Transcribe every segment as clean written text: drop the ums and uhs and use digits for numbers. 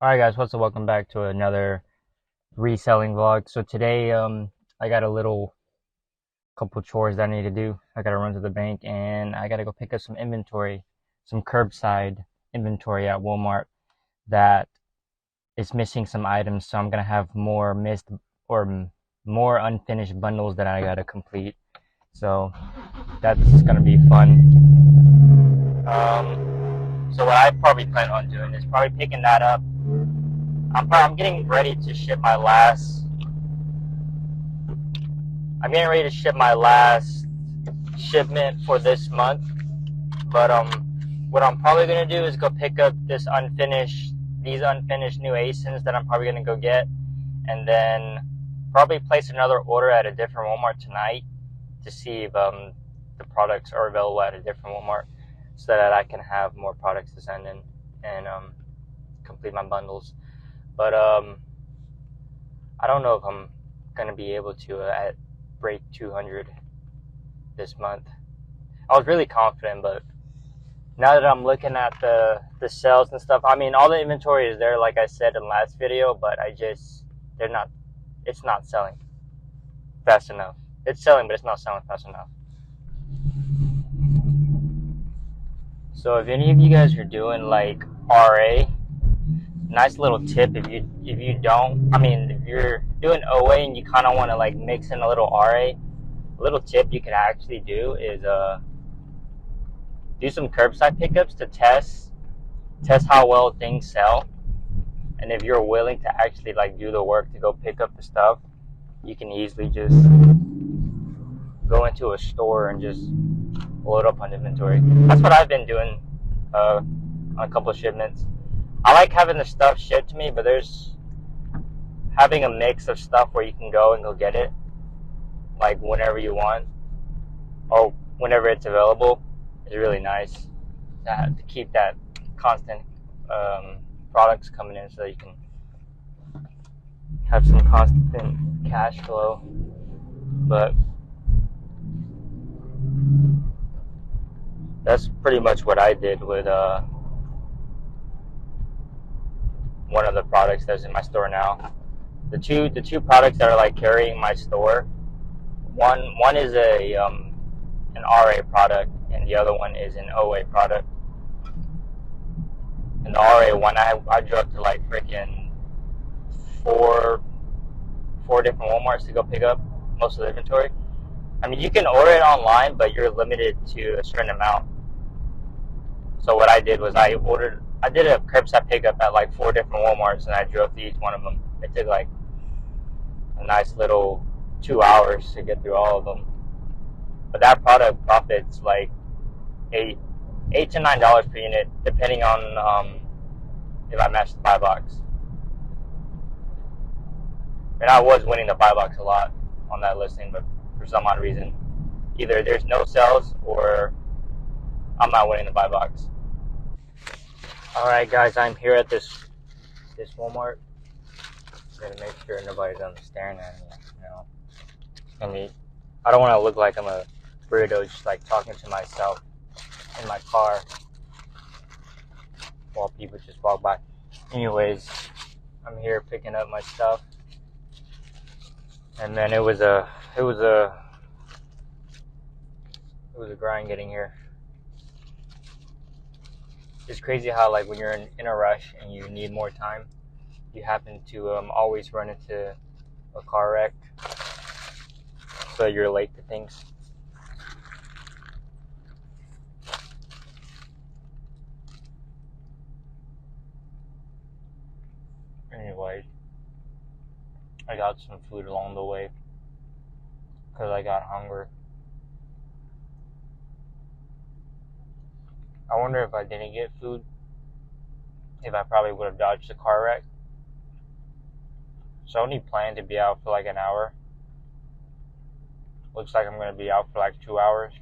Alright guys, what's up? Welcome back to another reselling vlog. So today I got a little couple chores that I need to do. I gotta run to the bank and I gotta go pick up some inventory, some curbside inventory at Walmart that is missing some items. So I'm gonna have more missed or more unfinished bundles that I gotta complete. So that's gonna be fun. So what I probably plan on doing is probably picking that up. I'm getting ready to ship my last. I'm getting ready to ship my last shipment for this month. But what I'm probably gonna do is go pick up these unfinished new ASINs that I'm probably gonna go get, and then probably place another order at a different Walmart tonight to see if the products are available at a different Walmart, so that I can have more products to send in and complete my bundles. But I don't know if I'm gonna be able to break 200 this month. I was really confident, but now that I'm looking at the sales and stuff, I mean, all the inventory is there, like I said in the last video, but it's not selling fast enough. It's selling, but it's not selling fast enough. So if any of you guys are doing like RA, nice little tip. If you're doing OA and you kind of want to like mix in a little RA, a little tip you can actually do is do some curbside pickups to test how well things sell. And if you're willing to actually like do the work to go pick up the stuff, you can easily just go into a store and just load up on inventory. That's what I've been doing on a couple of shipments. I like having the stuff shipped to me, but there's having a mix of stuff where you can go get it like whenever you want or whenever it's available is really nice to keep that constant products coming in so that you can have some constant cash flow. But that's pretty much what I did with one of the products that's in my store now. The two products that are like carrying my store, one is an RA product and the other one is an OA product. And the RA one I drove to like freaking four different Walmarts to go pick up most of the inventory. I mean, you can order it online, but you're limited to a certain amount. So what I did was I did a curbside pickup at like 4 different Walmarts, and I drove to each one of them. It took like a nice little 2 hours to get through all of them. But that product profits like $8 to $9 per unit, depending on if I match the buy box. And I was winning the buy box a lot on that listing, but for some odd reason, either there's no sales or I'm not winning the buy box. Alright guys, I'm here at this Walmart. Gotta make sure nobody's staring at me, you know. I don't want to look like I'm a weirdo just like talking to myself in my car while people just walk by. Anyways, I'm here picking up my stuff. And then it was a grind getting here. It's crazy how like when you're in a rush and you need more time, you happen to always run into a car wreck, so you're late to things. Anyway, I got some food along the way because I got hungry. I wonder if I didn't get food, if I probably would have dodged the car wreck. So I only planned to be out for like an hour. Looks like I'm going to be out for like 2 hours.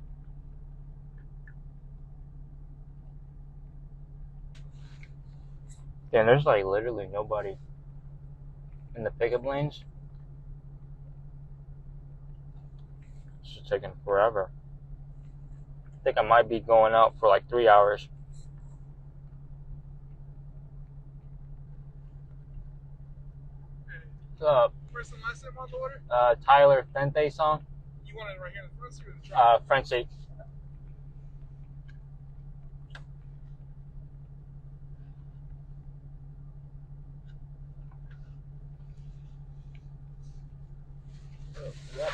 Yeah, and there's like literally nobody in the pickup lanes. It's just taking forever. I think I might be going out for like 3 hours. up? First and last name on the order? Tyler Fente song. You want it right here in the front seat or the trunk? Front seat. Yep.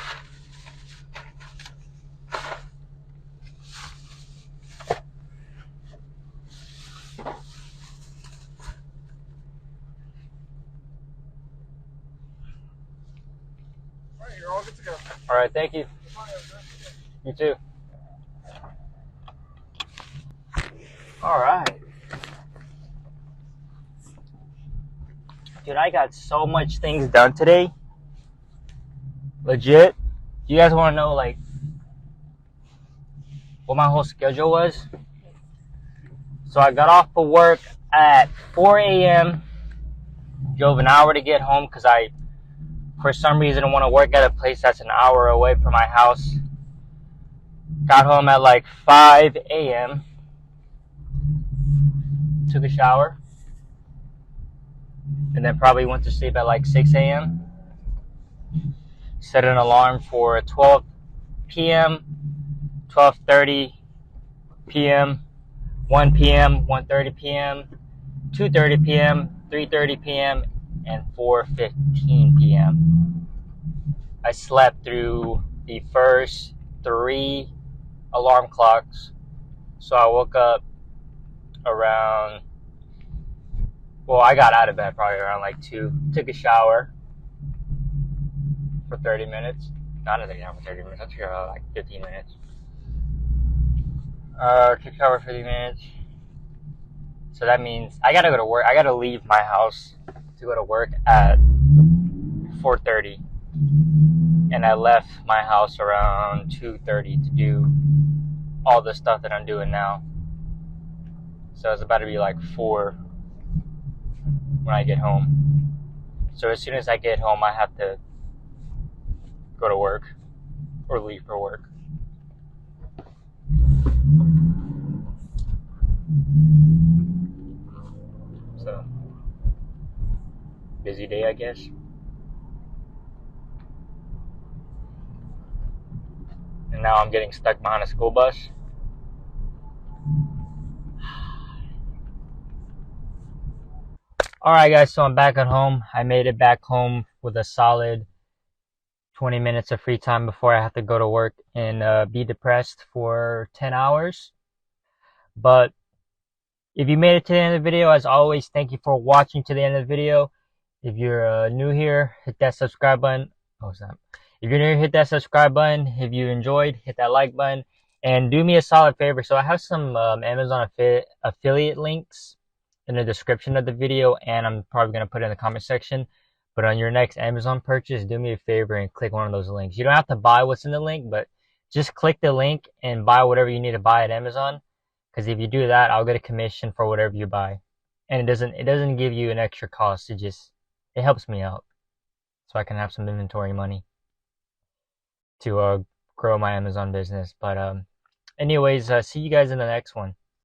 All right, you're all good to go. All right, thank you. You too. All right. Dude, I got so much things done today. Legit. Do you guys want to know, like, what my whole schedule was? So I got off of work at 4 a.m. Drove an hour to get home because I, for some reason, want to work at a place that's an hour away from my house. Got home at like 5 a.m. Took a shower. And then probably went to sleep at like 6 a.m. Set an alarm for 12 p.m., 12:30 p.m., 1 p.m., 1:30 p.m., 2:30 p.m., 3:30 p.m., and 4:15 p.m. I slept through the first 3 alarm clocks. So I woke up around, well, I got out of bed probably around like 2, took a shower for 30 minutes. Not a shower for 30 minutes, I took a shower like 15 minutes. Took a shower for 30 minutes. So that means I gotta go to work. I gotta leave my house to go to work at 4:30. And I left my house around 2:30 to do all the stuff that I'm doing now. So it's about to be like 4 when I get home. So as soon as I get home, I have to go to work or leave for work. So, busy day, I guess. And now I'm getting stuck behind a school bus. Alright guys, so I'm back at home. I made it back home with a solid 20 minutes of free time before I have to go to work and be depressed for 10 hours. But if you made it to the end of the video, as always, thank you for watching to the end of the video. If you're new here, hit that subscribe button. Oh, stop. If you're new, hit that subscribe button. If you enjoyed, hit that like button. And do me a solid favor. So I have some Amazon affiliate links in the description of the video, and I'm probably going to put it in the comment section. But on your next Amazon purchase, do me a favor and click one of those links. You don't have to buy what's in the link, but just click the link and buy whatever you need to buy at Amazon. Because if you do that, I'll get a commission for whatever you buy. And it doesn't give you an extra cost. It helps me out. So I can have some inventory money to grow my Amazon business. But anyways, see you guys in the next one.